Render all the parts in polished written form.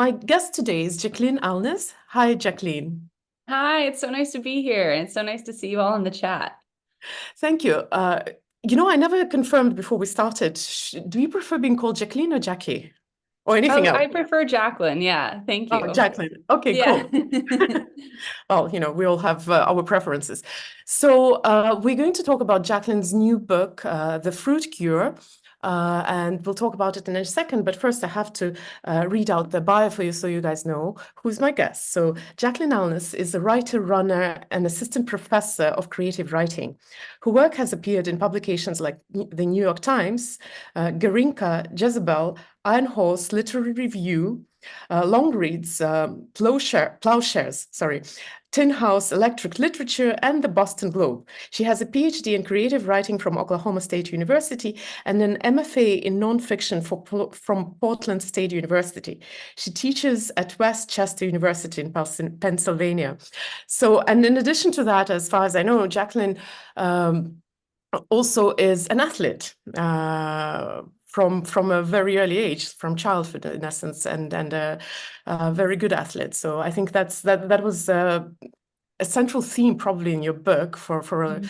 my guest today is Jacqueline Alnes. Hi, Jacqueline. Hi, it's so nice to be here, and it's so nice to see you all in the chat. Thank you. I never confirmed before we started. Do you prefer being called Jacqueline or Jackie or anything Oh, else? I prefer Jacqueline. Yeah, thank Oh, you. Jacqueline. Okay, Yeah. cool. Well, we all have our preferences. So we're going to talk about Jacqueline's new book, The Fruit Cure. And we'll talk about it in a second. But first, I have to read out the bio for you so you guys know who's my guest. So Jacqueline Alnes is a writer, runner, and assistant professor of creative writing. Her work has appeared in publications like the New York Times, Garinka, Jezebel, Iron Horse, Literary Review, long reads, plowshares, sorry, Tin House, Electric Literature, and the Boston Globe. She has a PhD in creative writing from Oklahoma State University and an MFA in nonfiction from Portland State University. She teaches at West Chester University in Pennsylvania. So, and in addition to that, as far as I know, Jacqueline also is an athlete from a very early age, from childhood in essence, and a very good athlete. So I think that was a central theme probably in your book through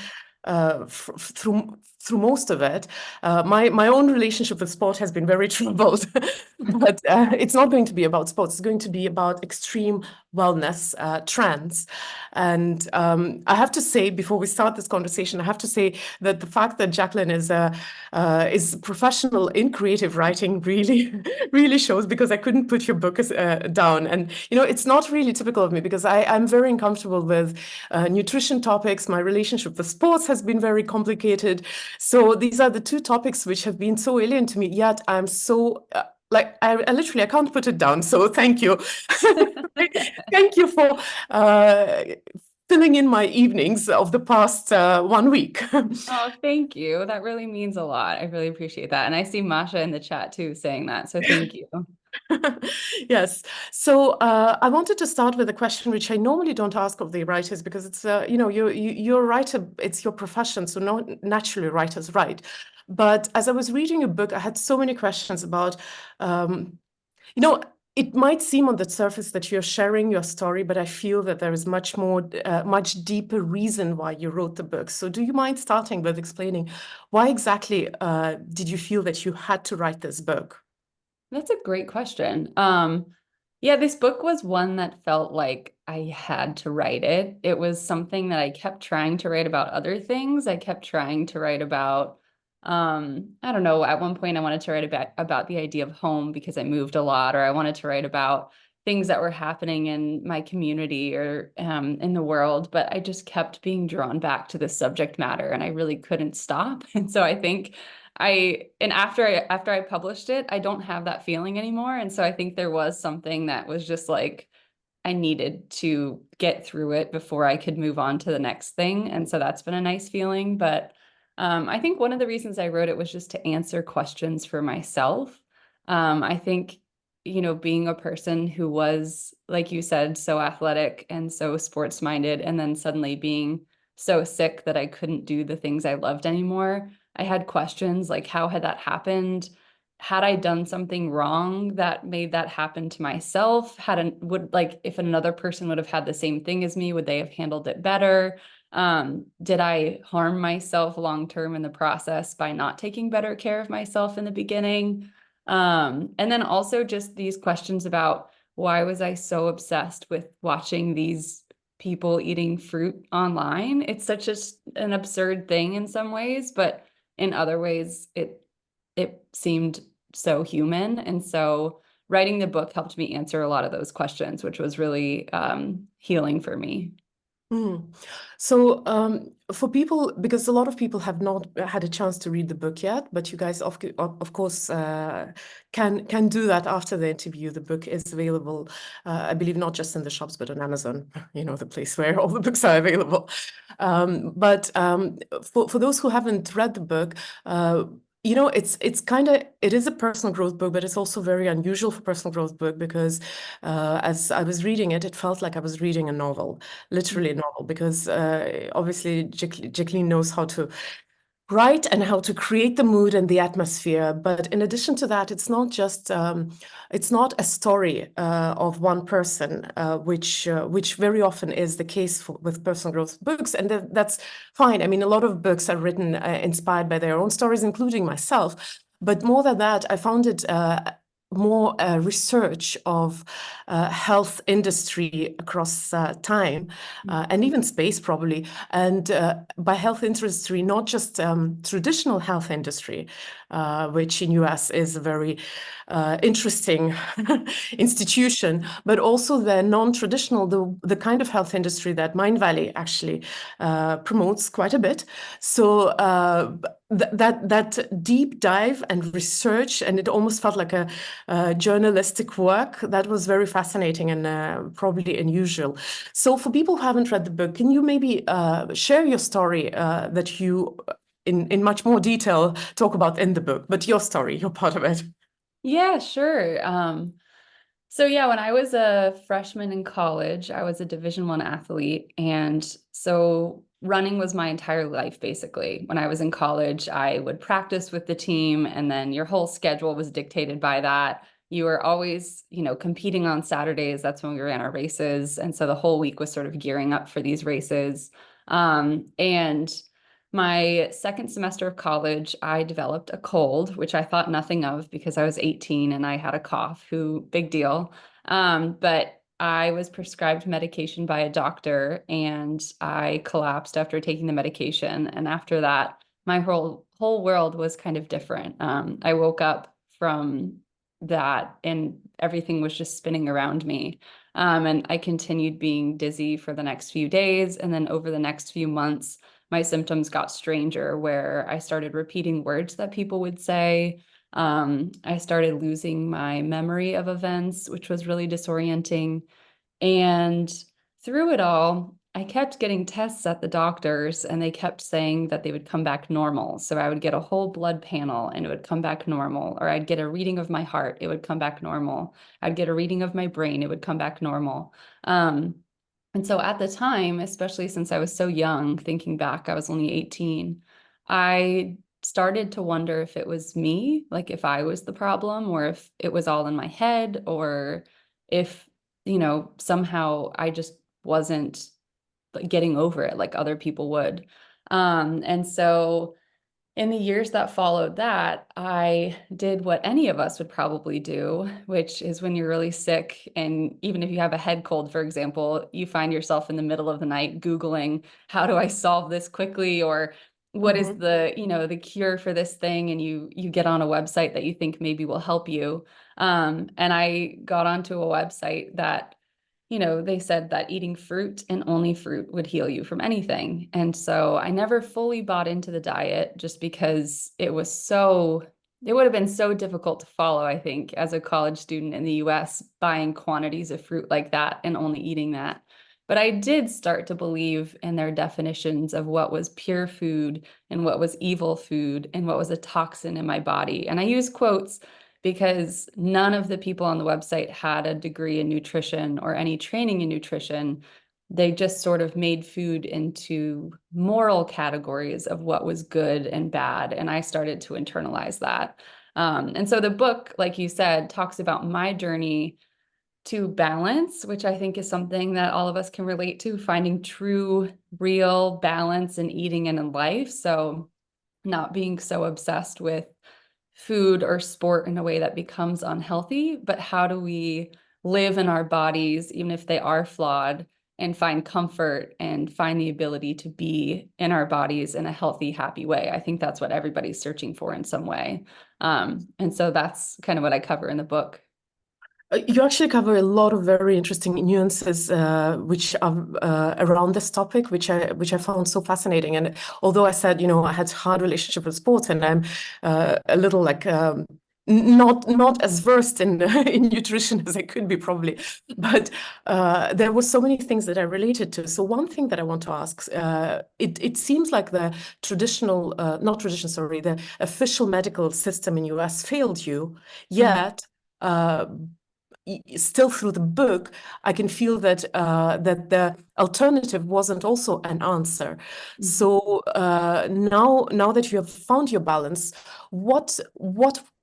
most of it. My own relationship with sport has been very troubled, but it's not going to be about sports. It's going to be about extreme wellness trends. And I have to say, before we start this conversation, I have to say that the fact that Jacqueline is a professional in creative writing really, really shows, because I couldn't put your book down. And it's not really typical of me, because I'm very uncomfortable with nutrition topics. My relationship with sports has been very complicated. So these are the two topics which have been so alien to me. Yet I'm so I literally I can't put it down. So thank you. Thank you for filling in my evenings of the past 1 week. Oh, thank you. That really means a lot. I really appreciate that. And I see Masha in the chat too saying that. So thank you. Yes. So I wanted to start with a question which I normally don't ask of the writers, because it's you're a writer, it's your profession, so not naturally writers write. But as I was reading a book, I had so many questions about you know it might seem on the surface that you're sharing your story, but I feel that there is much more, much deeper reason why you wrote the book. So do you mind starting with explaining why exactly did you feel that you had to write this book? That's a great question. Yeah, this book was one that felt like I had to write it. It was something that I kept trying to write about other things. I kept trying to write about, I don't know, at one point I wanted to write about the idea of home because I moved a lot, or I wanted to write about things that were happening in my community or in the world, but I just kept being drawn back to the subject matter and I really couldn't stop. And so I think after I published it, I don't have that feeling anymore. And so I think there was something that was just like I needed to get through it before I could move on to the next thing. And so that's been a nice feeling. But I think one of the reasons I wrote it was just to answer questions for myself. I think, being a person who was, like you said, so athletic and so sports minded, and then suddenly being so sick that I couldn't do the things I loved anymore. I had questions like, how had that happened? Had I done something wrong that made that happen to myself? If another person would have had the same thing as me, would they have handled it better? Did I harm myself long term in the process by not taking better care of myself in the beginning? And then also just these questions about why was I so obsessed with watching these people eating fruit online? It's such an absurd thing in some ways, but in other ways, it seemed so human. And so writing the book helped me answer a lot of those questions, which was really healing for me. Mm. So, for people, because a lot of people have not had a chance to read the book yet, but you guys, of course, can do that after the interview. The book is available, I believe, not just in the shops, but on Amazon, the place where all the books are available. But for those who haven't read the book, it is a personal growth book, but it's also very unusual for personal growth book, because as I was reading it, it felt like I was reading a novel, literally a novel, because obviously Jacqueline knows Right, and how to create the mood and the atmosphere. But in addition to that, it's not a story of one person, which very often is the case with personal growth books, and that's fine. I mean, a lot of books are written inspired by their own stories, including myself. But more than that, I found it more research of health industry across time and even space probably. And by health industry, not just traditional health industry, which in US is a very interesting institution, but also the non-traditional, the kind of health industry that Mindvalley actually promotes quite a bit. So that deep dive and research, and it almost felt like a journalistic work that was very fascinating and probably unusual. So for people who haven't read the book, can you maybe share your story that you in much more detail talk about in the book, but your story, your part of it? Yeah, sure. So yeah, when I was a freshman in college, I was a Division I athlete. And so running was my entire life, basically. When I was in college, I would practice with the team, and then your whole schedule was dictated by that. You were always, competing on Saturdays. That's when we ran our races. And so the whole week was sort of gearing up for these races. And my second semester of college, I developed a cold, which I thought nothing of because I was 18 and I had a cough, big deal. But I was prescribed medication by a doctor and I collapsed after taking the medication. And after that, my whole world was kind of different. I woke up from that and everything was just spinning around me. And I continued being dizzy for the next few days. And then over the next few months, my symptoms got stranger, where I started repeating words that people would say. I started losing my memory of events, which was really disorienting. And through it all, I kept getting tests at the doctors, and they kept saying that they would come back normal. So I would get a whole blood panel and it would come back normal, or I'd get a reading of my heart, it would come back normal. I'd get a reading of my brain, it would come back normal. And so at the time, especially since I was so young, thinking back, I was only 18, I started to wonder if it was me, like if I was the problem, or if it was all in my head, or if, somehow I just wasn't getting over it like other people would. And so in the years that followed that, I did what any of us would probably do, which is when you're really sick, and even if you have a head cold, for example, you find yourself in the middle of the night Googling, how do I solve this quickly? Or what is the cure for this thing? And you get on a website that you think maybe will help you. And I got onto a website that they said that eating fruit and only fruit would heal you from anything. And so I never fully bought into the diet just because it would have been so difficult to follow, I think, as a college student in the US, buying quantities of fruit like that and only eating that. But I did start to believe in their definitions of what was pure food and what was evil food and what was a toxin in my body. And I use quotes because none of the people on the website had a degree in nutrition or any training in nutrition. They just sort of made food into moral categories of what was good and bad. And I started to internalize that. And so the book, like you said, talks about my journey to balance, which I think is something that all of us can relate to, finding true, real balance in eating and in life. So not being so obsessed with food or sport in a way that becomes unhealthy, but how do we live in our bodies, even if they are flawed, and find comfort and find the ability to be in our bodies in a healthy, happy way? I think that's what everybody's searching for in some way. And so that's kind of what I cover in the book. You actually cover a lot of very interesting nuances, which are around this topic, which I found so fascinating. And although I said, I had a hard relationship with sports, and I'm a little like not as versed in in nutrition as I could be probably, but there were so many things that I related to. So one thing that I want to ask, it seems like the traditional, not tradition, sorry, the official medical system in US failed you, yet. still through the book, I can feel that that the alternative wasn't also an answer. So now that you have found your balance, what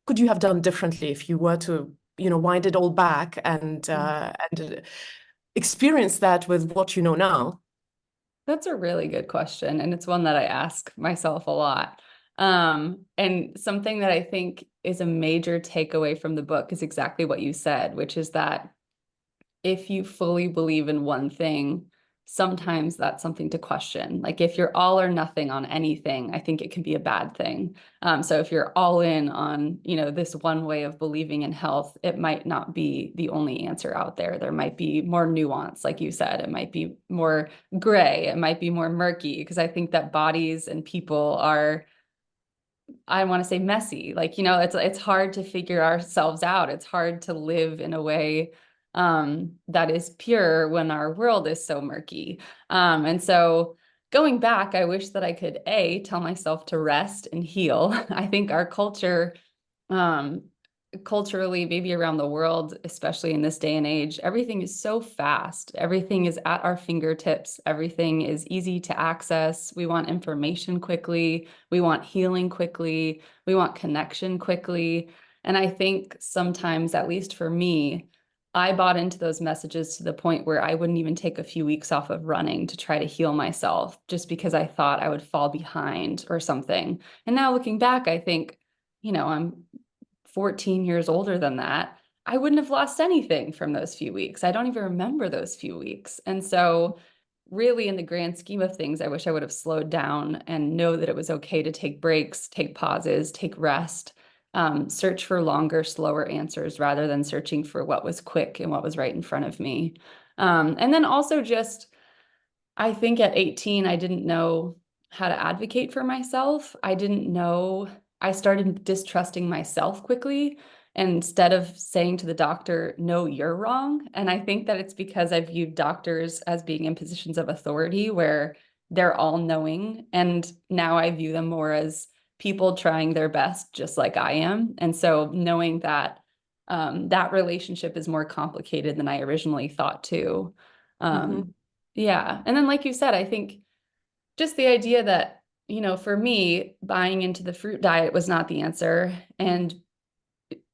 could you have done differently if you were to, wind it all back and experience that with what you know now? That's a really good question, and it's one that I ask myself a lot. And something that I think is a major takeaway from the book is exactly what you said, which is that if you fully believe in one thing, sometimes that's something to question. Like if you're all or nothing on anything, I think it can be a bad thing. So if you're all in on, this one way of believing in health, it might not be the only answer out there. There might be more nuance, like you said. It might be more gray. It might be more murky, because I think that bodies and people are, I want to say, messy. Like, it's hard to figure ourselves out. It's hard to live in a way that is pure when our world is so murky. And so going back, I wish that I could tell myself to rest and heal. I think our culture, um, culturally, maybe around the world, especially in this day and age, everything is so fast. Everything is at our fingertips. Everything is easy to access. We want information quickly. We want healing quickly. We want connection quickly. And I think sometimes, at least for me, I bought into those messages to the point where I wouldn't even take a few weeks off of running to try to heal myself, just because I thought I would fall behind or something. And now looking back, I think, I'm 14 years older than that. I wouldn't have lost anything from those few weeks. I don't even remember those few weeks. And so really, in the grand scheme of things, I wish I would have slowed down and know that it was okay to take breaks, take pauses, take rest, search for longer, slower answers rather than searching for what was quick and what was right in front of me. And then also just, I think at 18, I didn't know how to advocate for myself. I didn't know, I started distrusting myself quickly instead of saying to the doctor, no, you're wrong. And I think that it's because I viewed doctors as being in positions of authority where they're all knowing. And now I view them more as people trying their best, just like I am. And so knowing that that relationship is more complicated than I originally thought too. Mhm. Yeah. And then, like you said, I think just the idea that, for me, buying into the fruit diet was not the answer, and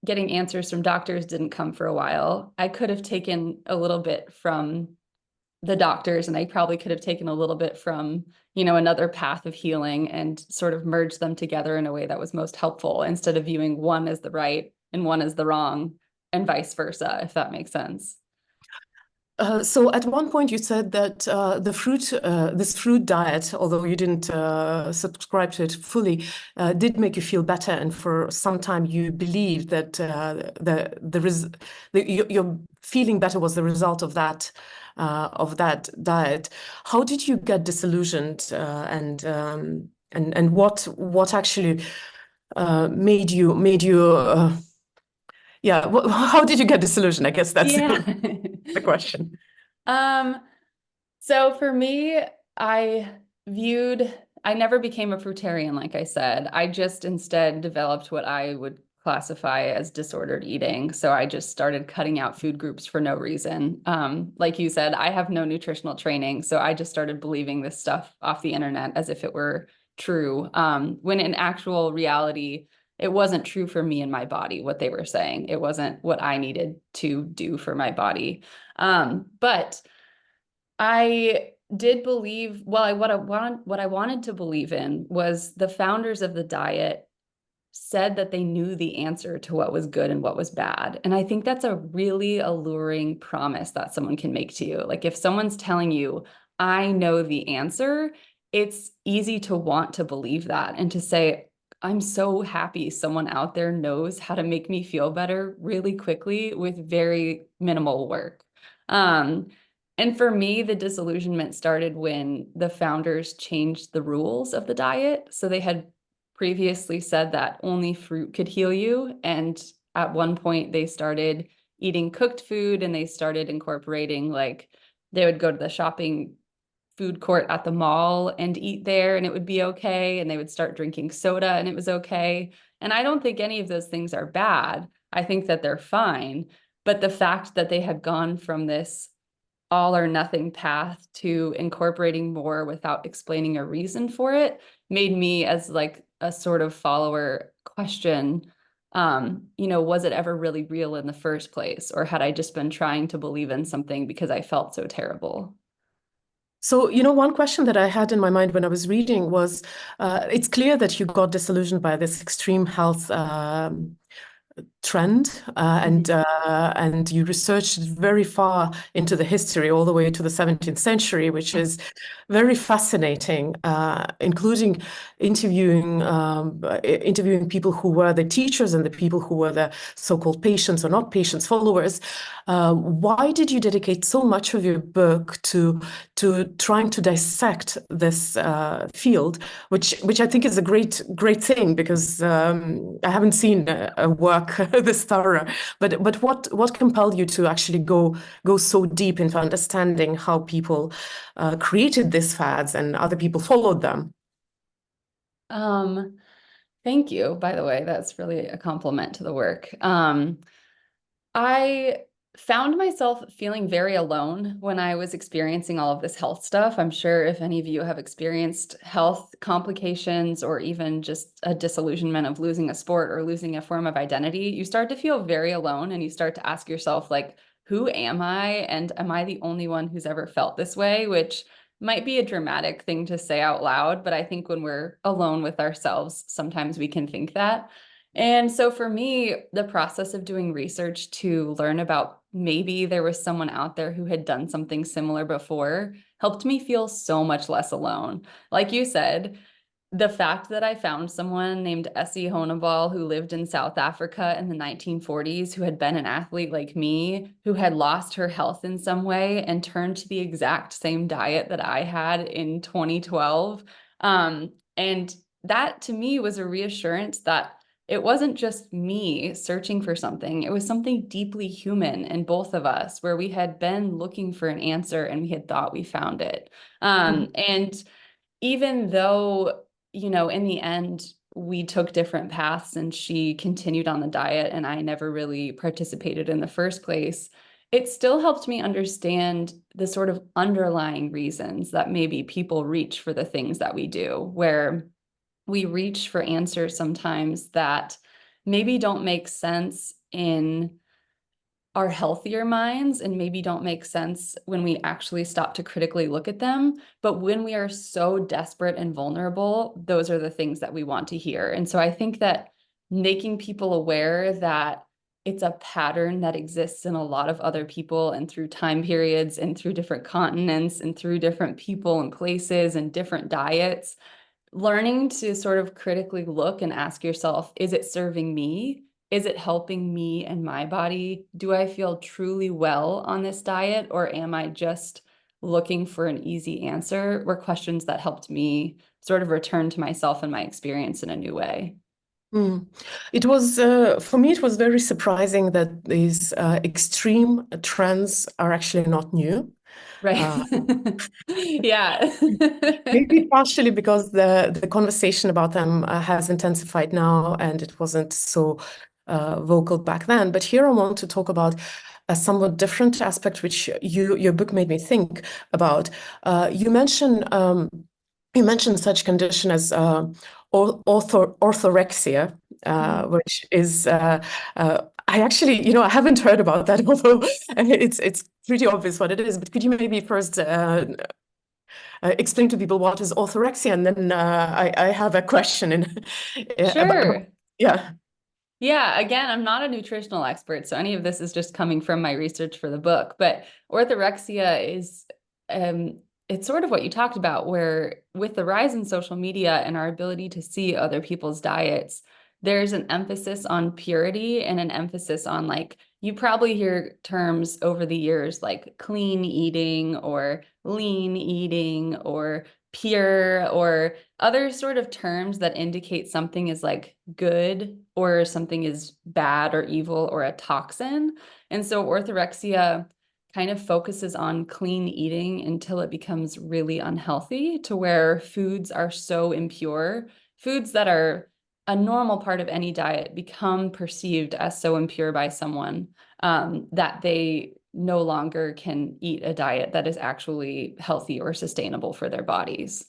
getting answers from doctors didn't come for a while. I could have taken a little bit from the doctors, and I probably could have taken a little bit from, another path of healing and sort of merged them together in a way that was most helpful, instead of viewing one as the right and one as the wrong, and vice versa, if that makes sense. So at one point you said that this fruit diet, although you didn't subscribe to it fully, did make you feel better, and for some time you believed that your feeling better was the result of that diet. How did you get disillusioned, and what actually made you yeah, how did you get disillusioned? I guess that's Yeah. the question. Um, so for me, I I never became a fruitarian, like I said. I just instead developed what I would classify as disordered eating. So I just started cutting out food groups for no reason. Like you said, I have no nutritional training, so I just started believing this stuff off the internet as if it were true. When in actual reality, it wasn't true for me and my body, what they were saying. It wasn't what I needed to do for my body. But I did believe, well, what I wanted to believe in was the founders of the diet said that they knew the answer to what was good and what was bad. And I think that's a really alluring promise that someone can make to you. Like if someone's telling you, I know the answer, it's easy to want to believe that and to say, I'm so happy someone out there knows how to make me feel better really quickly with very minimal work. Um, and for me, the disillusionment started when the founders changed the rules of the diet. So they had previously said that only fruit could heal you. And at one point, they started eating cooked food, and they started incorporating, like, they would go to the shopping food court at the mall and eat there, and it would be okay. And they would start drinking soda, and it was okay. And I don't think any of those things are bad. I think that they're fine. But the fact that they had gone from this all or nothing path to incorporating more without explaining a reason for it made me, as like a sort of follower, question, was it ever really real in the first place? Or had I just been trying to believe in something because I felt so terrible? So, one question that I had in my mind when I was reading was, it's clear that you got disillusioned by this extreme health trend, and you researched very far into the history, all the way to the 17th century, which is very fascinating, including interviewing people who were the teachers and the people who were the so-called patients or not patients, followers. Why did you dedicate so much of your book to trying to dissect this field, which I think is a great thing, because I haven't seen a work this thorough. But what compelled you to actually go so deep into understanding how people created these fads and other people followed them? Thank you, by the way. That's really a compliment to the work. I found myself feeling very alone when I was experiencing all of this health stuff. I'm sure if any of you have experienced health complications or even just a disillusionment of losing a sport or losing a form of identity, you start to feel very alone, and you start to ask yourself, like, who am I? And am I the only one who's ever felt this way? Which might be a dramatic thing to say out loud, but I think when we're alone with ourselves, sometimes we can think that. And so for me, the process of doing research to learn about maybe there was someone out there who had done something similar before helped me feel so much less alone. Like you said, the fact that I found someone named Essie Honeball who lived in South Africa in the 1940s, who had been an athlete like me, who had lost her health in some way and turned to the exact same diet that I had in 2012. And that to me was a reassurance that it wasn't just me searching for something. It was something deeply human in both of us, where we had been looking for an answer and we had thought we found it. And even though, in the end, we took different paths and she continued on the diet and I never really participated in the first place, it still helped me understand the sort of underlying reasons that maybe people reach for the things that we do, where we reach for answers sometimes that maybe don't make sense in our healthier minds and maybe don't make sense when we actually stop to critically look at them. But when we are so desperate and vulnerable, those are the things that we want to hear. And so I think that making people aware that it's a pattern that exists in a lot of other people and through time periods and through different continents and through different people and places and different diets, learning to sort of critically look and ask yourself, is it serving me? Is it helping me and my body? Do I feel truly well on this diet, or am I just looking for an easy answer? Were questions that helped me sort of return to myself and my experience in a new way. It was, for me, it was very surprising that these extreme trends are actually not new. Right. Uh, Yeah. Maybe partially because the conversation about them has intensified now, and it wasn't so vocal back then. But here I want to talk about a somewhat different aspect, which your book made me think about. You mentioned such condition as orthorexia, which is I actually, I haven't heard about that, although it's pretty obvious what it is. But could you maybe first explain to people what is orthorexia, and then I have a question about, Sure. yeah. Yeah, again, I'm not a nutritional expert, so any of this is just coming from my research for the book. But orthorexia is, it's sort of what you talked about, where with the rise in social media and our ability to see other people's diets, there's an emphasis on purity and an emphasis on, like, you probably hear terms over the years like clean eating or lean eating or pure or other sort of terms that indicate something is like good or something is bad or evil or a toxin. And so orthorexia kind of focuses on clean eating until it becomes really unhealthy, to where foods are so impure, foods that are a normal part of any diet become perceived as so impure by someone. that they no longer can eat a diet that is actually healthy or sustainable for their bodies.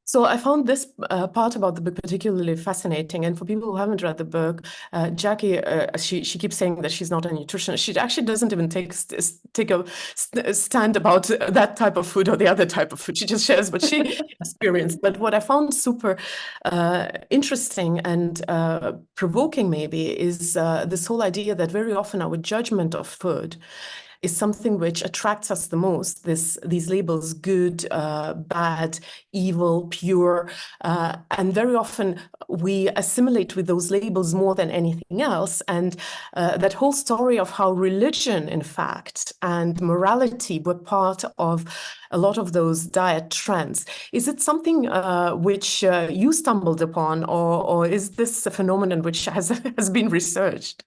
So I found this part about the book particularly fascinating. And for people who haven't read the book, Jackie, she keeps saying that she's not a nutritionist. She actually doesn't even take a stand about that type of food or the other type of food. She just shares what she experienced. But what I found super interesting and provoking maybe is this whole idea that very often our judgment of food is something which attracts us the most. These labels, good, bad, evil, pure, and very often we assimilate with those labels more than anything else. And that whole story of how religion, in fact, and morality were part of a lot of those diet trends. Is it something which you stumbled upon, or is this a phenomenon which has been researched?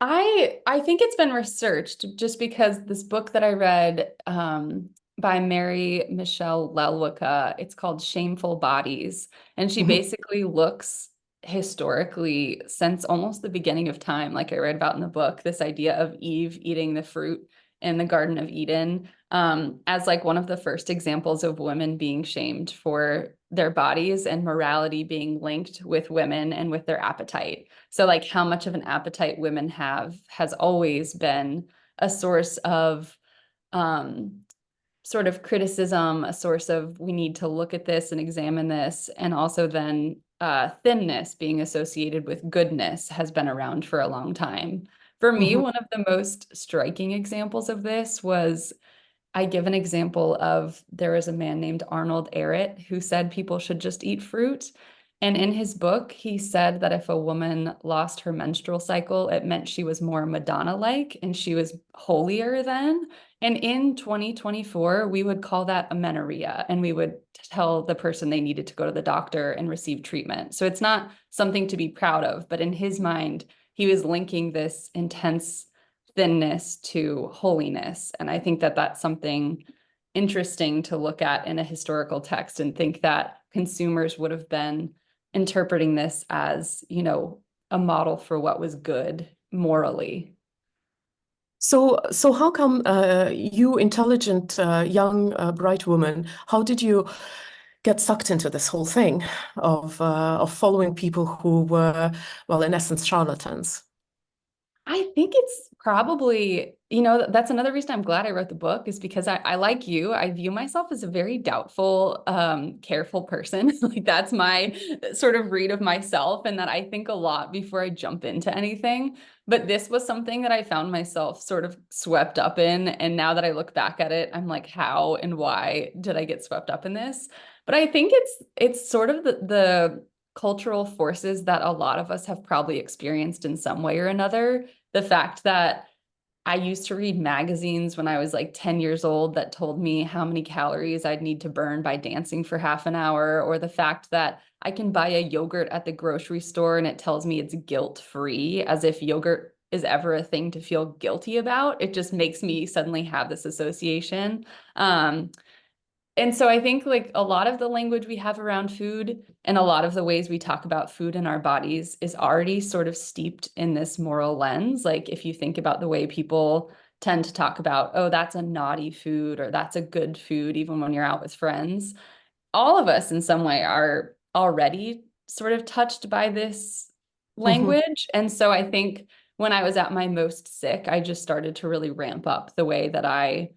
I think it's been researched just because this book that I read by Mary Michelle Lelwicka, it's called Shameful Bodies. And she Mhm. basically looks historically since almost the beginning of time, like I read about in the book, this idea of Eve eating the fruit in the Garden of Eden as like one of the first examples of women being shamed for their bodies and morality being linked with women and with their appetite. So like how much of an appetite women have has always been a source of um, sort of criticism, a source of we need to look at this and examine this. And also then thinness being associated with goodness has been around for a long time. For me, Mhm. one of the most striking examples of this was I give an example of there was a man named Arnold Ehret who said people should just eat fruit. And in his book, he said that if a woman lost her menstrual cycle, it meant she was more Madonna-like and she was holier then. And in 2024, we would call that amenorrhea, and we would tell the person they needed to go to the doctor and receive treatment. So it's not something to be proud of, but in his mind, he was linking this intense thinness to holiness. And I think that that's something interesting to look at in a historical text and think that consumers would have been interpreting this as, you know, a model for what was good morally. So how come you intelligent, young, bright woman, how did you get sucked into this whole thing of following people who were, well, in essence, charlatans? I think it's probably, you know, that's another reason I'm glad I wrote the book is because I like you, I view myself as a very doubtful, careful person. Like that's my sort of read of myself, and that I think a lot before I jump into anything. But this was something that I found myself sort of swept up in. And now that I look back at it, I'm like, how and why did I get swept up in this? But I think it's sort of the cultural forces that a lot of us have probably experienced in some way or another. The fact that I used to read magazines when I was like 10 years old that told me how many calories I'd need to burn by dancing for half an hour, or the fact that I can buy a yogurt at the grocery store and it tells me it's guilt-free, as if yogurt is ever a thing to feel guilty about. It just makes me suddenly have this association. And so I think like a lot of the language we have around food and a lot of the ways we talk about food in our bodies is already sort of steeped in this moral lens. Like if you think about the way people tend to talk about, oh, that's a naughty food or that's a good food, even when you're out with friends, all of us in some way are already sort of touched by this Mhm. language. And so I think when I was at my most sick, I just started to really ramp up the way that I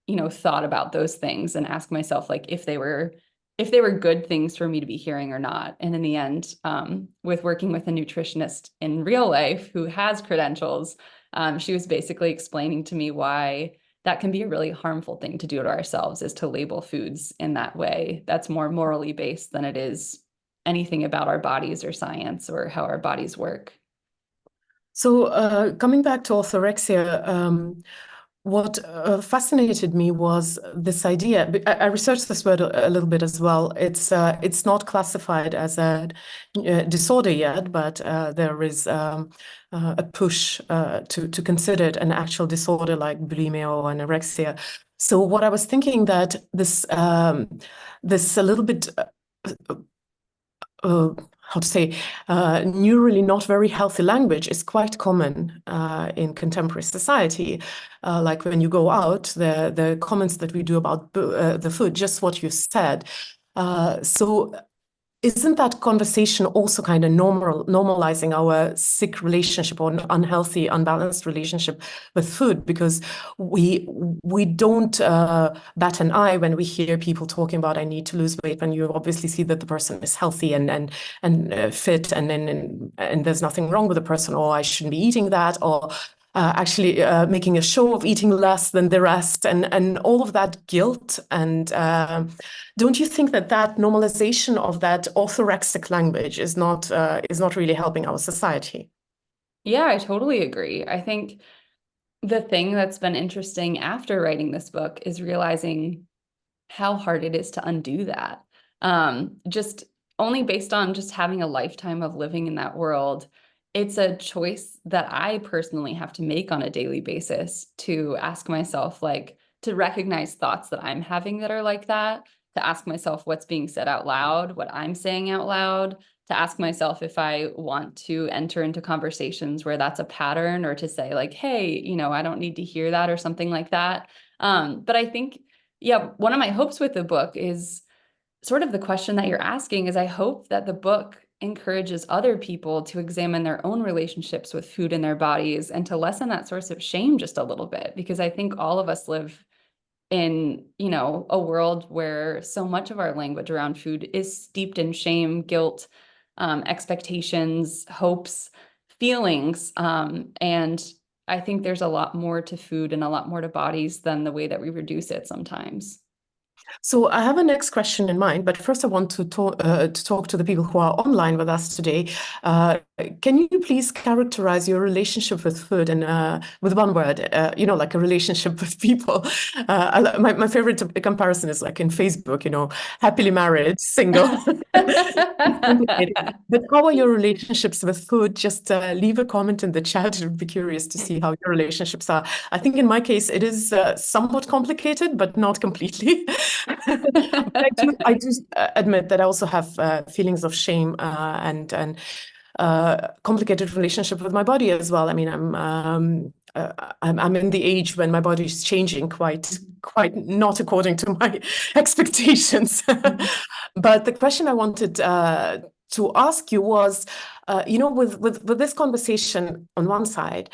you know, thought about those things and ask myself like if they were good things for me to be hearing or not. And in the end, with working with a nutritionist in real life who has credentials, she was basically explaining to me why that can be a really harmful thing to do to ourselves, is to label foods in that way. That's more morally based than it is anything about our bodies or science or how our bodies work. So coming back to orthorexia, what fascinated me was this idea. I researched this word a little bit as well. It's not classified as a disorder yet, but there is a push to consider it an actual disorder like bulimia or anorexia. So what I was thinking that this a little bit uh, how to say, neurally not very healthy language is quite common in contemporary society. Like when you go out, the comments that we do about the food, just what you said. So isn't that conversation also kind of normalizing our sick relationship or unhealthy, unbalanced relationship with food? Because we don't bat an eye when we hear people talking about I need to lose weight, when you obviously see that the person is healthy and fit, and there's nothing wrong with the person, or I shouldn't be eating that, or actually making a show of eating less than the rest, and all of that guilt. And don't you think that that normalization of that orthorexic language is not really helping our society? Yeah, I totally agree. I think the thing that's been interesting after writing this book is realizing how hard it is to undo that. Just only based on just having a lifetime of living in that world, it's a choice that I personally have to make on a daily basis to ask myself, like, to recognize thoughts that I'm having that are like that, to ask myself what's being said out loud, what I'm saying out loud, to ask myself if I want to enter into conversations where that's a pattern, or to say like, hey, I don't need to hear that, or something like that. But I think, yeah, one of my hopes with the book is sort of the question that you're asking is I hope that the book encourages other people to examine their own relationships with food in their bodies and to lessen that source of shame just a little bit, because I think all of us live in, a world where so much of our language around food is steeped in shame, guilt, expectations, hopes, feelings. And I think there's a lot more to food and a lot more to bodies than the way that we reduce it sometimes. So I have a next question in mind, but first I want to talk to the people who are online with us today. Can you please characterize your relationship with food and with one word, like a relationship with people? My favorite comparison is like in Facebook, happily married, single. It's complicated. But how are your relationships with food? Just leave a comment in the chat. I'd be curious to see how your relationships are. I think in my case, it is somewhat complicated, but not completely. But I do admit that I also have feelings of shame and complicated relationship with my body as well. I mean, I'm in the age when my body is changing quite not according to my expectations. But the question I wanted to ask you was, with this conversation on one side,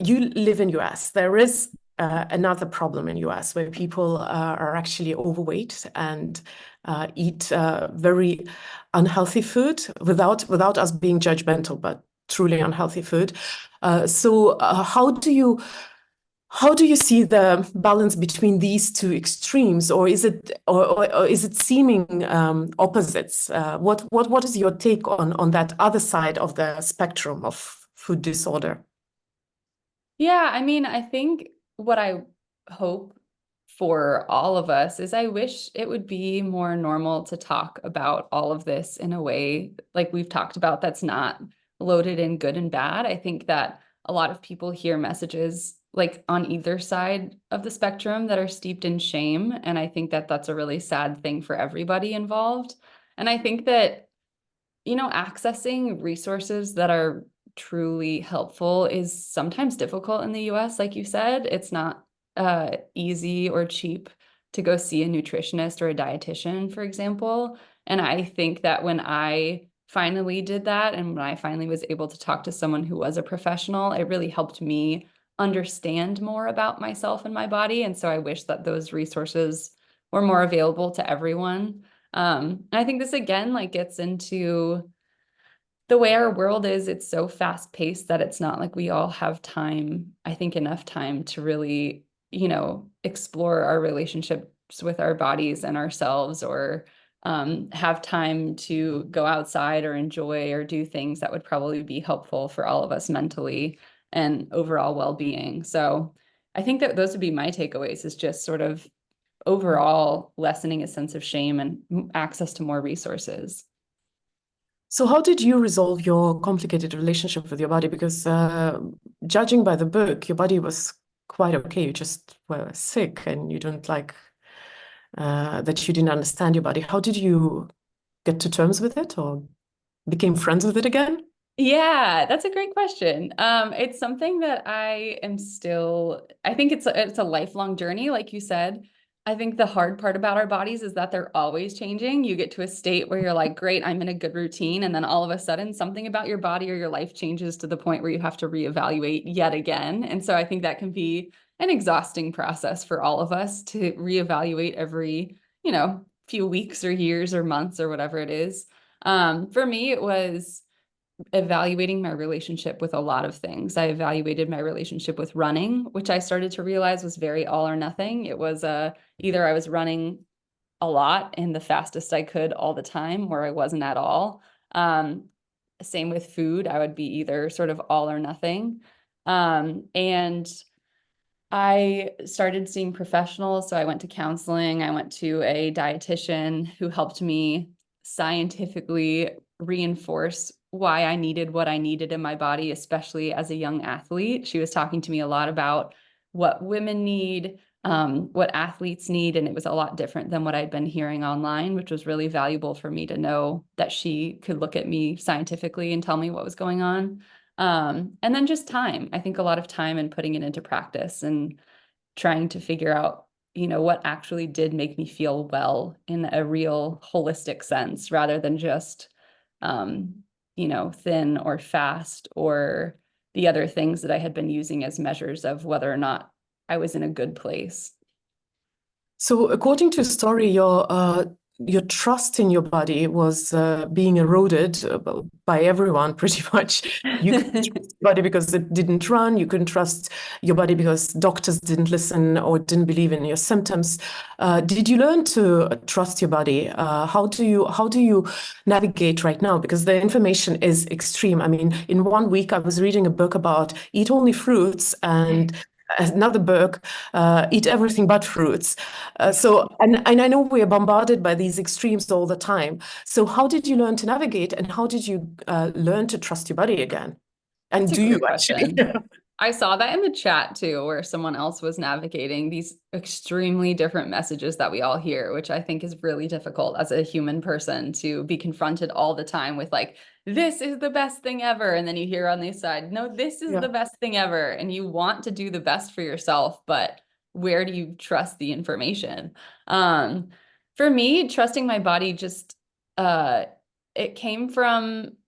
you live in US. There is another problem in US where people are actually overweight and eat very unhealthy food without us being judgmental, but truly unhealthy food. So how do you see the balance between these two extremes, or is it seeming opposites? What is your take on that other side of the spectrum of food disorder? Yeah, I mean, I think what I hope for all of us is I wish it would be more normal to talk about all of this in a way like we've talked about that's not loaded in good and bad. I think that a lot of people hear messages like on either side of the spectrum that are steeped in shame. And I think that that's a really sad thing for everybody involved. And I think that, accessing resources that are truly helpful is sometimes difficult in the US. Like you said, it's not easy or cheap to go see a nutritionist or a dietitian, for example. And I think that when I finally did that, and when I finally was able to talk to someone who was a professional, it really helped me understand more about myself and my body. And so I wish that those resources were more available to everyone. And I think this again, like, gets into the way our world is. It's so fast paced that it's not like we all have time, I think enough time to really, explore our relationships with our bodies and ourselves, or have time to go outside or enjoy or do things that would probably be helpful for all of us mentally and overall well-being. So I think that those would be my takeaways, is just sort of overall lessening a sense of shame and access to more resources. So how did you resolve your complicated relationship with your body? Because judging by the book, your body was quite okay. You just were sick and you don't like that you didn't understand your body. How did you get to terms with it? Or became friends with it again? Yeah, that's a great question. It's something that I am still, I think it's a lifelong journey, like you said. I think the hard part about our bodies is that they're always changing. You get to a state where you're like, great, I'm in a good routine. And then all of a sudden, something about your body or your life changes to the point where you have to reevaluate yet again. And so I think that can be an exhausting process for all of us to reevaluate every, few weeks or years or months or whatever it is. For me, it was evaluating my relationship with a lot of things. I evaluated my relationship with running, which I started to realize was very all or nothing. It was either I was running a lot and the fastest I could all the time, or I wasn't at all. Same with food. I would be either sort of all or nothing. And I started seeing professionals. So I went to counseling. I went to a dietitian who helped me scientifically reinforce why I needed what I needed in my body, especially as a young athlete. She was talking to me a lot about what women need, what athletes need. And it was a lot different than what I'd been hearing online, which was really valuable for me to know that she could look at me scientifically and tell me what was going on. And then just time. I think a lot of time and putting it into practice and trying to figure out, what actually did make me feel well in a real holistic sense rather than just, thin or fast or the other things that I had been using as measures of whether or not I was in a good place. So, according to the story, your trust in your body was being eroded by everyone, pretty much. You couldn't trust your body because it didn't run. You couldn't trust your body because doctors didn't listen or didn't believe in your symptoms. Did you learn to trust your body? How do you navigate right now? Because the information is extreme. I mean, in 1 week, I was reading a book about eat only fruits and another book, eat everything but fruits. And I know we are bombarded by these extremes all the time. So how did you learn to navigate, and how did you learn to trust your body again? That's And a do you great actually? question. I saw that in the chat too, where someone else was navigating these extremely different messages that we all hear, which I think is really difficult as a human person to be confronted all the time with like, this is the best thing ever. And then you hear on the side, no, this is Yeah. the best thing ever. And you want to do the best for yourself, but where do you trust the information? Um, for me, trusting my body just uh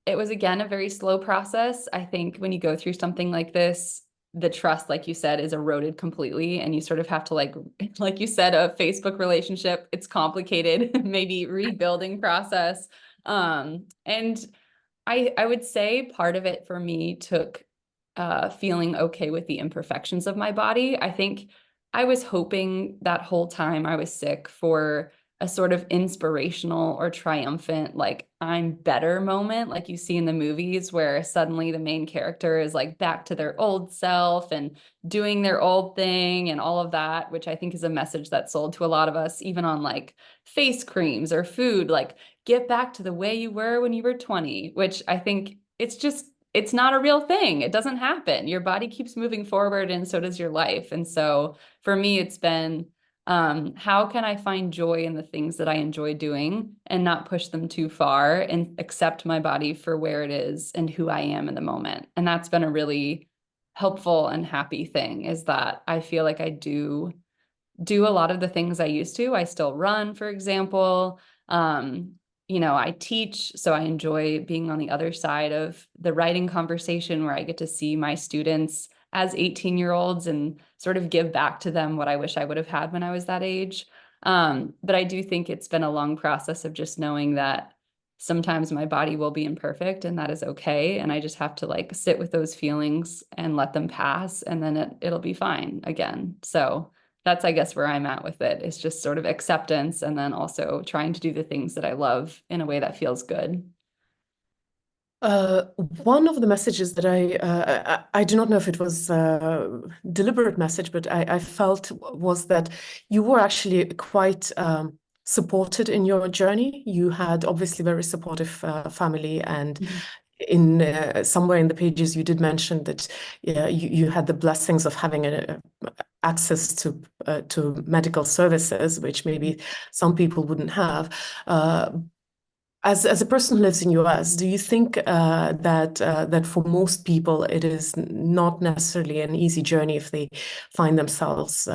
it was again a very slow process. I think when you go through something like this, the trust, like you said, is eroded completely. And you sort of have to like you said, a Facebook relationship, it's complicated, maybe rebuilding process. And I would say part of it for me took feeling okay with the imperfections of my body. I think I was hoping that whole time I was sick for a sort of inspirational or triumphant, like I'm better moment, like you see in the movies where suddenly the main character is like back to their old self and doing their old thing and all of that, which I think is a message that's sold to a lot of us, even on like face creams or food, like get back to the way you were when you were 20, which I think it's not a real thing. It doesn't happen. Your body keeps moving forward and so does your life. And so for me, it's been, how can I find joy in the things that I enjoy doing and not push them too far and accept my body for where it is and who I am in the moment? And that's been a really helpful and happy thing, is that I feel like I do a lot of the things I used to. I still run, for example. I teach, so I enjoy being on the other side of the writing conversation where I get to see my students as 18-year-olds and sort of give back to them what I wish I would have had when I was that age. But I do think it's been a long process of just knowing that sometimes my body will be imperfect and that is okay. And I just have to like sit with those feelings and let them pass, and then it'll be fine again. So that's, I guess, where I'm at with it, is just sort of acceptance and then also trying to do the things that I love in a way that feels good. One of the messages that I do not know if it was a deliberate message, but I felt was that you were actually quite supported in your journey. You had obviously very supportive family, and Mhm. in somewhere in the pages you did mention that you had the blessings of having access to medical services, which maybe some people wouldn't have. as a person who lives in US, do you think that for most people it is not necessarily an easy journey if they find themselves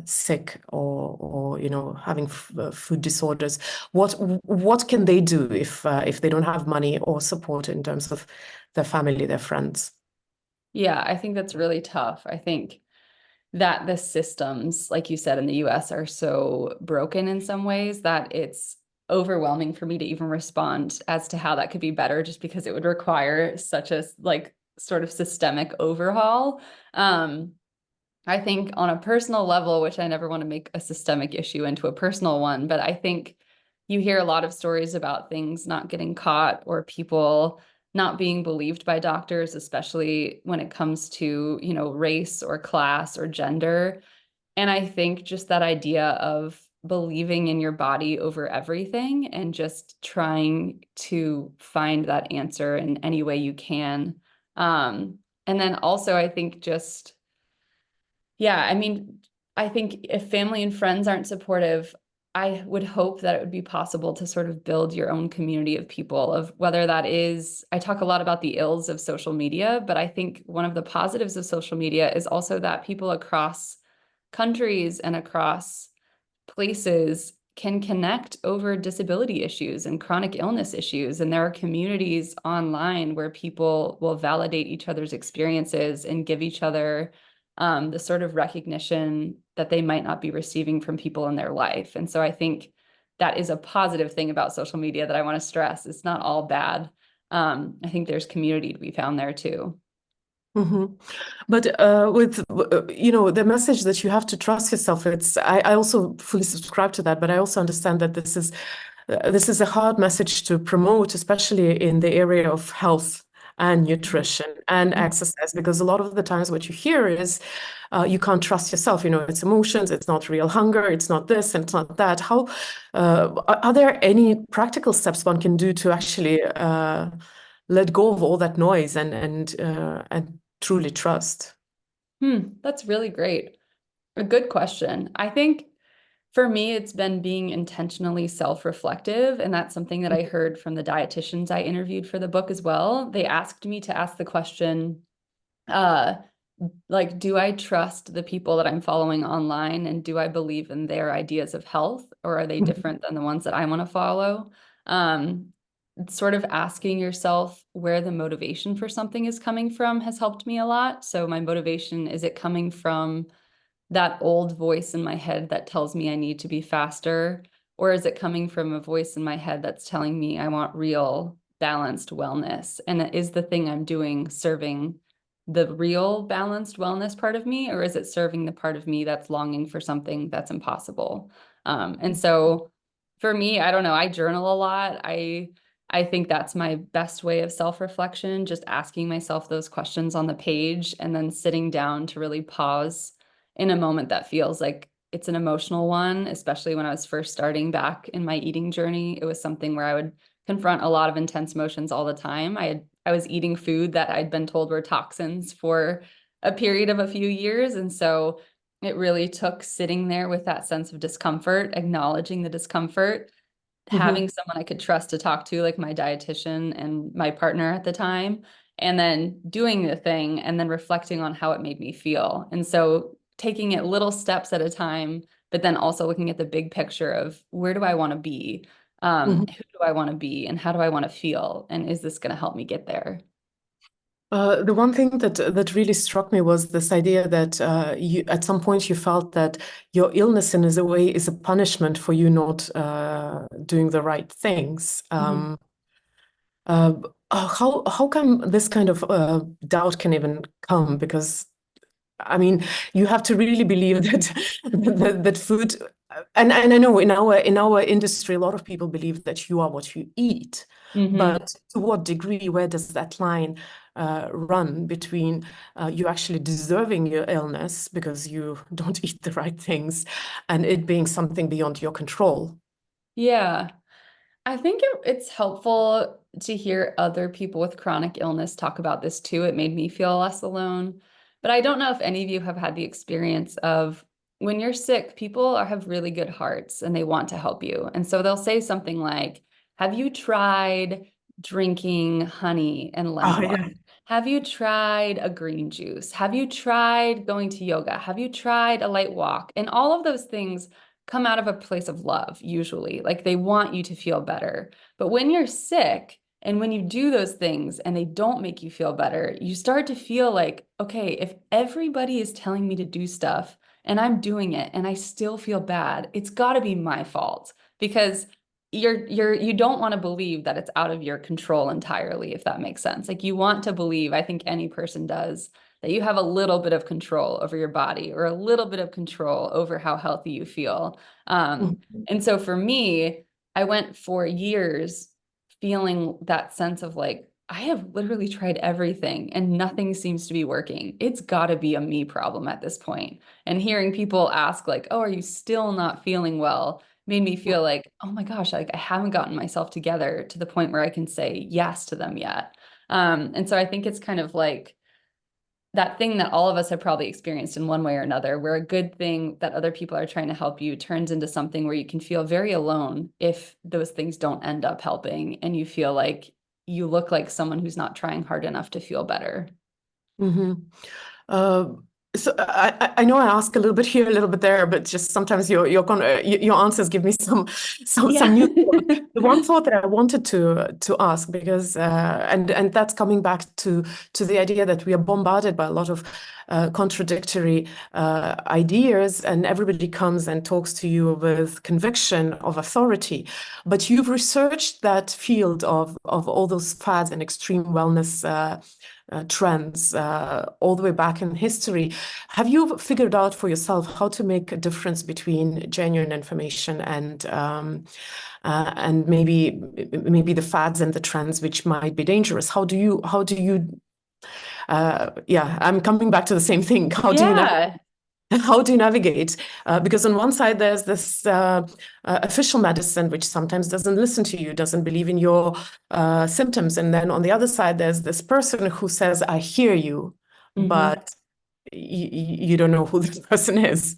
sick or having food disorders? What can they do if they don't have money or support in terms of their family, their friends? Yeah, I think that's really tough. I think that the systems, like you said, in the US are so broken in some ways that it's overwhelming for me to even respond as to how that could be better, just because it would require such a like sort of systemic overhaul. I think on a personal level, which I never want to make a systemic issue into a personal one, but I think you hear a lot of stories about things not getting caught or people not being believed by doctors, especially when it comes to, race or class or gender. And I think just that idea of believing in your body over everything and just trying to find that answer in any way you can. And then also, I think just, yeah, I mean, I think if family and friends aren't supportive, I would hope that it would be possible to sort of build your own community of people, of whether that is, I talk a lot about the ills of social media, but I think one of the positives of social media is also that people across countries and across places can connect over disability issues and chronic illness issues. And there are communities online where people will validate each other's experiences and give each other the sort of recognition that they might not be receiving from people in their life. And so I think that is a positive thing about social media that I want to stress. It's not all bad. I think there's community to be found there too. Hmm. But with the message that you have to trust yourself, I also fully subscribe to that. But I also understand that this is a hard message to promote, especially in the area of health and nutrition and exercise, because a lot of the times what you hear is you can't trust yourself. It's emotions, it's not real hunger, it's not this and it's not that. How are there any practical steps one can do to actually let go of all that noise and truly trust? That's really great. A good question. I think for me, it's been being intentionally self-reflective, and that's something that I heard from the dietitians I interviewed for the book as well. They asked me to ask the question, uh, like, do I trust the people that I'm following online, and do I believe in their ideas of health, or are they different than the ones that I want to follow? Um, Sort of asking yourself where the motivation for something is coming from has helped me a lot. So my motivation, is it coming from that old voice in my head that tells me I need to be faster? Or is it coming from a voice in my head that's telling me I want real, balanced wellness? And is the thing I'm doing serving the real, balanced wellness part of me? Or is it serving the part of me that's longing for something that's impossible? And so for me, I don't know, I journal a lot. I think that's my best way of self-reflection, just asking myself those questions on the page and then sitting down to really pause in a moment that feels like it's an emotional one, especially when I was first starting back in my eating journey. It was something where I would confront a lot of intense emotions all the time. I was eating food that I'd been told were toxins for a period of a few years. And so it really took sitting there with that sense of discomfort, acknowledging the discomfort, Mhm. having someone I could trust to talk to, like my dietitian and my partner at the time, and then doing the thing and then reflecting on how it made me feel. And so taking it little steps at a time, but then also looking at the big picture of where do I want to be? Who Mhm. do I want to be? And how do I want to feel? And is this going to help me get there? The one thing that really struck me was this idea that you at some point you felt that your illness in a way is a punishment for you not doing the right things. Mhm. Uh, how come this kind of doubt can even come? Because I mean, you have to really believe that that food, and I know in our industry, a lot of people believe that you are what you eat. Mhm. But to what degree, where does that line run between you actually deserving your illness because you don't eat the right things and it being something beyond your control? Yeah. I think it's helpful to hear other people with chronic illness talk about this too. It made me feel less alone. But I don't know if any of you have had the experience of when you're sick, people have really good hearts and they want to help you. And so they'll say something like, Have you tried drinking honey and Oh, lemon water? yeah. Have you tried a green juice? Have you tried going to yoga? Have you tried a light walk? And all of those things come out of a place of love, usually. Like they want you to feel better. But when you're sick and when you do those things and they don't make you feel better, you start to feel like, okay, if everybody is telling me to do stuff and I'm doing it and I still feel bad, it's got to be my fault because you don't want to believe that it's out of your control entirely, if that makes sense. Like you want to believe, I think any person does, that you have a little bit of control over your body or a little bit of control over how healthy you feel. Mhm. And so for me, I went for years feeling that sense of like, I have literally tried everything and nothing seems to be working. It's got to be a me problem at this point. And hearing people ask like, "Oh, are you still not feeling well?" made me feel like, "Oh my gosh, like I haven't gotten myself together to the point where I can say yes to them yet." And so I think it's kind of like that thing that all of us have probably experienced in one way or another, where a good thing that other people are trying to help you turns into something where you can feel very alone if those things don't end up helping and you feel like you look like someone who's not trying hard enough to feel better. Mm-hmm. Uh, so I know I ask a little bit here, a little bit there, but just sometimes your answers give me some Yeah. new thought. The one thought that I wanted to ask because and that's coming back to the idea that we are bombarded by a lot of contradictory ideas, and everybody comes and talks to you with conviction of authority. But you've researched that field of all those fads and extreme wellness. Trends all the way back in history. Have you figured out for yourself how to make a difference between genuine information and maybe the fads and the trends which might be dangerous? How do you yeah, I'm coming back to the same thing. How do you navigate? Yeah. How do you navigate? Because on one side, there's this official medicine, which sometimes doesn't listen to you, doesn't believe in your symptoms. And then on the other side, there's this person who says, I hear you, Mhm. but you don't know who this person is.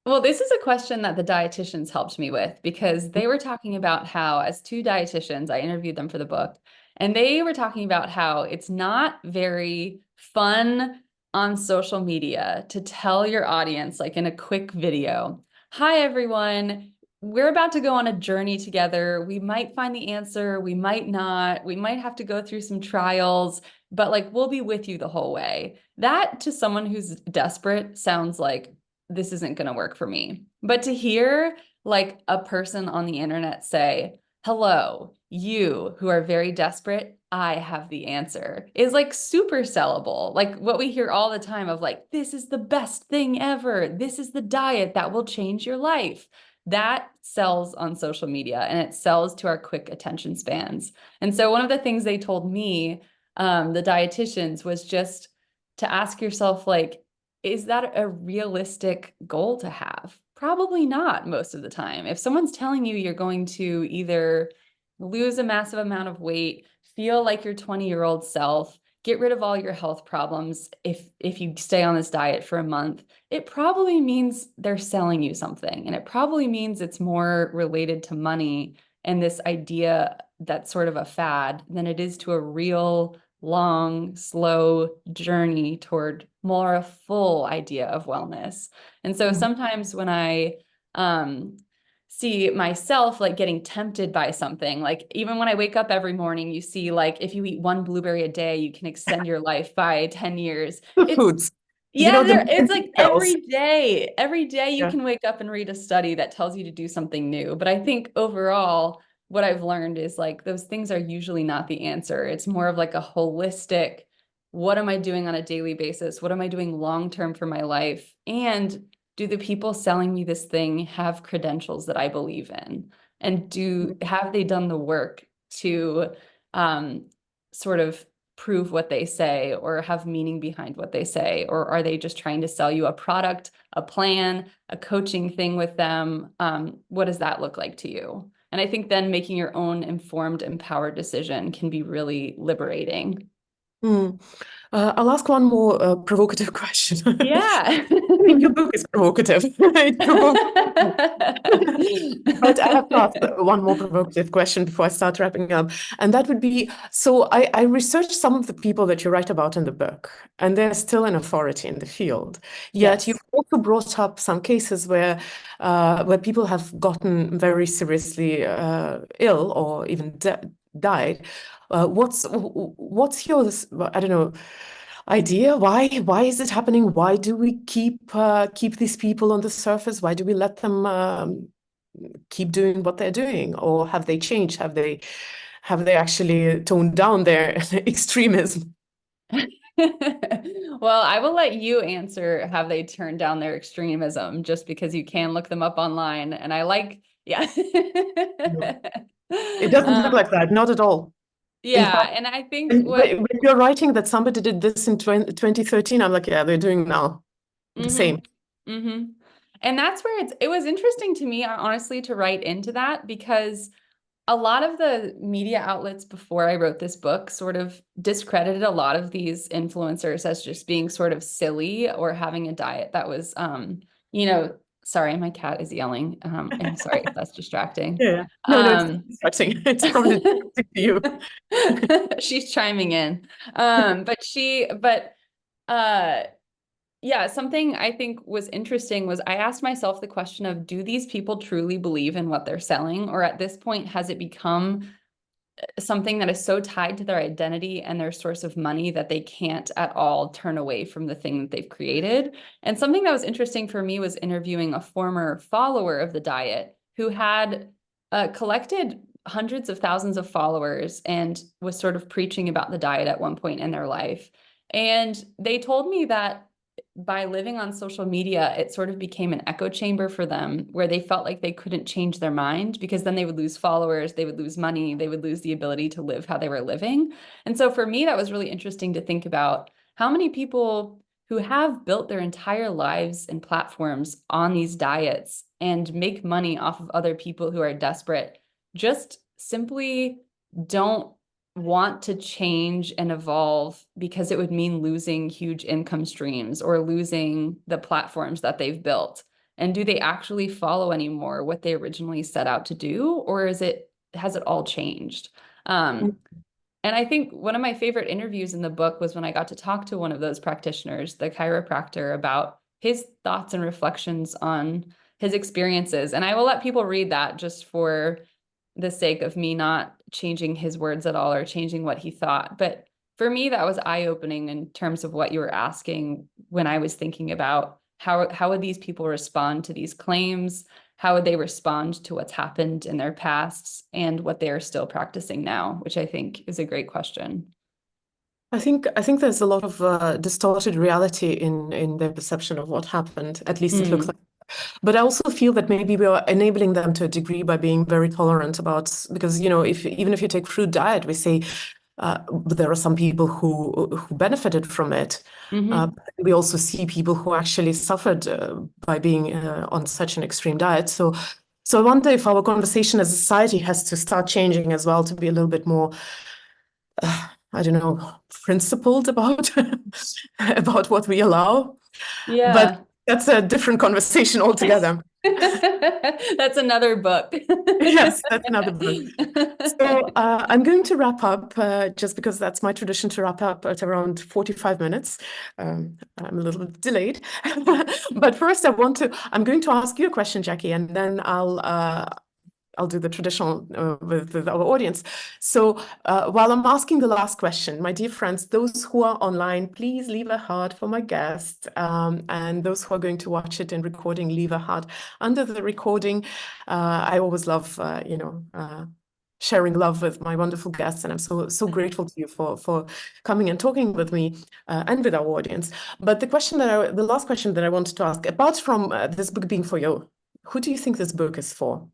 Well, this is a question that the dietitians helped me with because they were talking about how, as two dietitians, I interviewed them for the book, and they were talking about how it's not very fun on social media to tell your audience, like in a quick video, "Hi, everyone. We're about to go on a journey together. We might find the answer, we might not. We might have to go through some trials, but like we'll be with you the whole way." That to someone who's desperate sounds like this isn't going to work for me. But to hear like a person on the internet say, "Hello, you who are very desperate, I have the answer," is like super sellable. Like what we hear all the time of like, "This is the best thing ever. This is the diet that will change your life." That sells on social media and it sells to our quick attention spans. And so one of the things they told me, the dietitians, was just to ask yourself, like, is that a realistic goal to have? Probably not most of the time. If someone's telling you you're going to either lose a massive amount of weight, feel like your 20-year-old self, get rid of all your health problems if you stay on this diet for a month, it probably means they're selling you something. And it probably means it's more related to money and this idea that's sort of a fad than it is to a real long, slow journey toward more a full idea of wellness. And so Mhm. sometimes when I see myself like getting tempted by something, like even when I wake up every morning, you see like if you eat one blueberry a day, you can extend your life by 10 years. The It's foods, yeah, the it's like details. every day you Yeah. can wake up and read a study that tells you to do something new. But I think overall, what I've learned is like those things are usually not the answer. It's more of like a holistic, what am I doing on a daily basis? What am I doing long term for my life? And do the people selling me this thing have credentials that I believe in? And have they done the work to um, sort of prove what they say or have meaning behind what they say? Or are they just trying to sell you a product, a plan, a coaching thing with them? What does that look like to you? And I think then making your own informed, empowered decision can be really liberating. Mm. I'll ask one more provocative question. Yeah. mean, your book is provocative. It provokes. But I have to ask one more provocative question before I start wrapping up. And that would be, so I researched some of the people that you write about in the book, and they're still an authority in the field. Yet you've Yes. also brought up some cases where people have gotten very seriously ill or even died. What's your, I don't know, idea? Why is it happening? Why do we keep these people on the surface? Why do we let them keep doing what they're doing? Or have they changed? Have they actually toned down their extremism? Well, I will let you answer, have they turned down their extremism, just because you can look them up online. And I like, yeah. No. It doesn't look like that, not at all. In Yeah, fact, and I think what when you're writing that somebody did this in 2013, I'm like, yeah, they're doing now the same. mm-hmm, mm-hmm. And that's where it was interesting to me, honestly, to write into that, because a lot of the media outlets before I wrote this book sort of discredited a lot of these influencers as just being sort of silly or having a diet that was, you know, sorry, my cat is yelling. I'm sorry if that's distracting. Yeah. No, it's Um, distracting. It's probably distracting to you. she's chiming in. But uh, yeah, something I think was interesting was I asked myself the question of, do these people truly believe in what they're selling? Or at this point, has it become something that is so tied to their identity and their source of money that they can't at all turn away from the thing that they've created? And something that was interesting for me was interviewing a former follower of the diet who had collected hundreds of thousands of followers and was sort of preaching about the diet at one point in their life. And they told me that by living on social media, it sort of became an echo chamber for them where they felt like they couldn't change their mind, because then they would lose followers, they would lose money, they would lose the ability to live how they were living. And so for me, that was really interesting to think about how many people who have built their entire lives and platforms on these diets and make money off of other people who are desperate just simply don't want to change and evolve, because it would mean losing huge income streams or losing the platforms that they've built. And do they actually follow anymore what they originally set out to do, or has it all changed? And I think one of my favorite interviews in the book was when I got to talk to one of those practitioners, the chiropractor, about his thoughts and reflections on his experiences. And I will let people read that just for the sake of me not changing his words at all or changing what he thought. But for me, that was eye-opening in terms of what you were asking when I was thinking about how would these people respond to these claims? How would they respond to what's happened in their pasts and what they are still practicing now, which I think is a great question. I think there's a lot of distorted reality in their perception of what happened. At least it looks like. But I also feel that maybe we are enabling them to a degree by being very tolerant about, because, if even if you take fruit diet, we say there are some people who benefited from it. Mm-hmm. We also see people who actually suffered by being on such an extreme diet. So I wonder if our conversation as a society has to start changing as well, to be a little bit more, I don't know, principled about about what we allow. But Yeah. that's a different conversation altogether. That's another book. Yes, that's another book. So I'm going to wrap up just because that's my tradition to wrap up at around 45 minutes. I'm a little bit delayed. But first I'm going to ask you a question, Jackie, and then I'll do the traditional with our audience. So while I'm asking the last question, my dear friends, those who are online, please leave a heart for my guest. And those who are going to watch it in recording, leave a heart under the recording. I always love, sharing love with my wonderful guests, and I'm so grateful to you for coming and talking with me and with our audience. But the last question that I wanted to ask, apart from this book being for you, who do you think this book is for?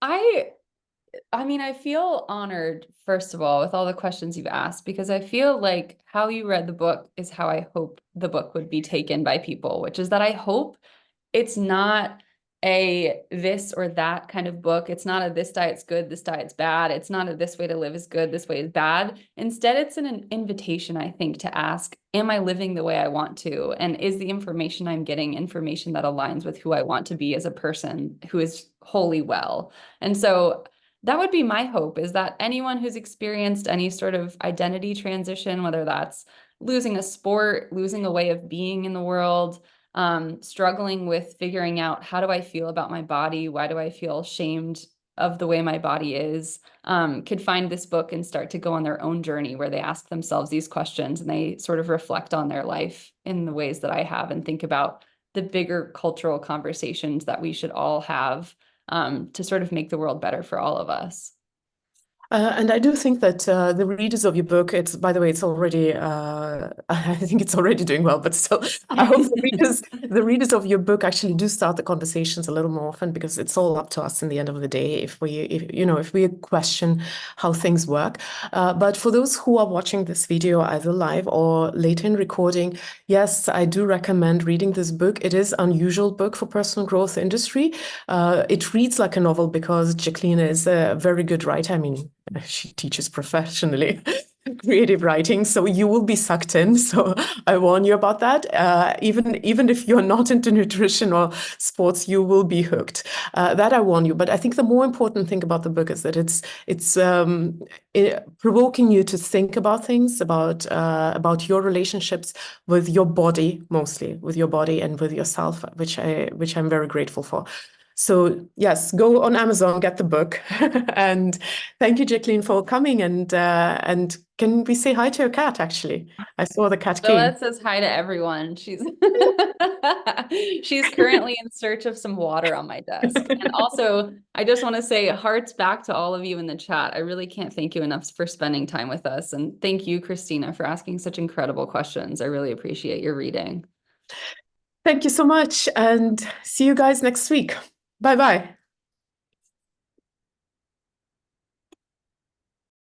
I mean, I feel honored, first of all, with all the questions you've asked, because I feel like how you read the book is how I hope the book would be taken by people, which is that I hope it's not a this or that kind of book. It's not a this diet's good, this diet's bad. It's not a this way to live is good, this way is bad. Instead, it's an invitation, I think, to ask, am I living the way I want to? And is the information I'm getting information that aligns with who I want to be as a person who is wholly well? And so that would be my hope, is that anyone who's experienced any sort of identity transition, whether that's losing a sport, losing a way of being in the world, struggling with figuring out, how do I feel about my body? Why do I feel shamed of the way my body is? Could find this book and start to go on their own journey where they ask themselves these questions and they sort of reflect on their life in the ways that I have and think about the bigger cultural conversations that we should all have, to sort of make the world better for all of us. And I do think that the readers of your book, it's, by the way, it's already, I think it's already doing well, but still, I hope the readers of your book actually do start the conversations a little more often, because it's all up to us in the end of the day if we question how things work. But for those who are watching this video either live or later in recording, yes, I do recommend reading this book. It is an unusual book for personal growth industry. It reads like a novel because Jacqueline is a very good writer. I mean, she teaches professionally creative writing, so you will be sucked in. So I warn you about that. Even if you're not into nutrition or sports, you will be hooked. That I warn you. But I think the more important thing about the book is that it's provoking you to think about things, about your relationships with your body, mostly with your body and with yourself, which I'm very grateful for. So yes, go on Amazon, get the book, and thank you, Jacqueline, for coming. And can we say hi to your cat? Actually, I saw the cat came. Bella says hi to everyone. She's she's currently in search of some water on my desk. And also, I just want to say hearts back to all of you in the chat. I really can't thank you enough for spending time with us. And thank you, Christina, for asking such incredible questions. I really appreciate your reading. Thank you so much, and see you guys next week. Bye bye.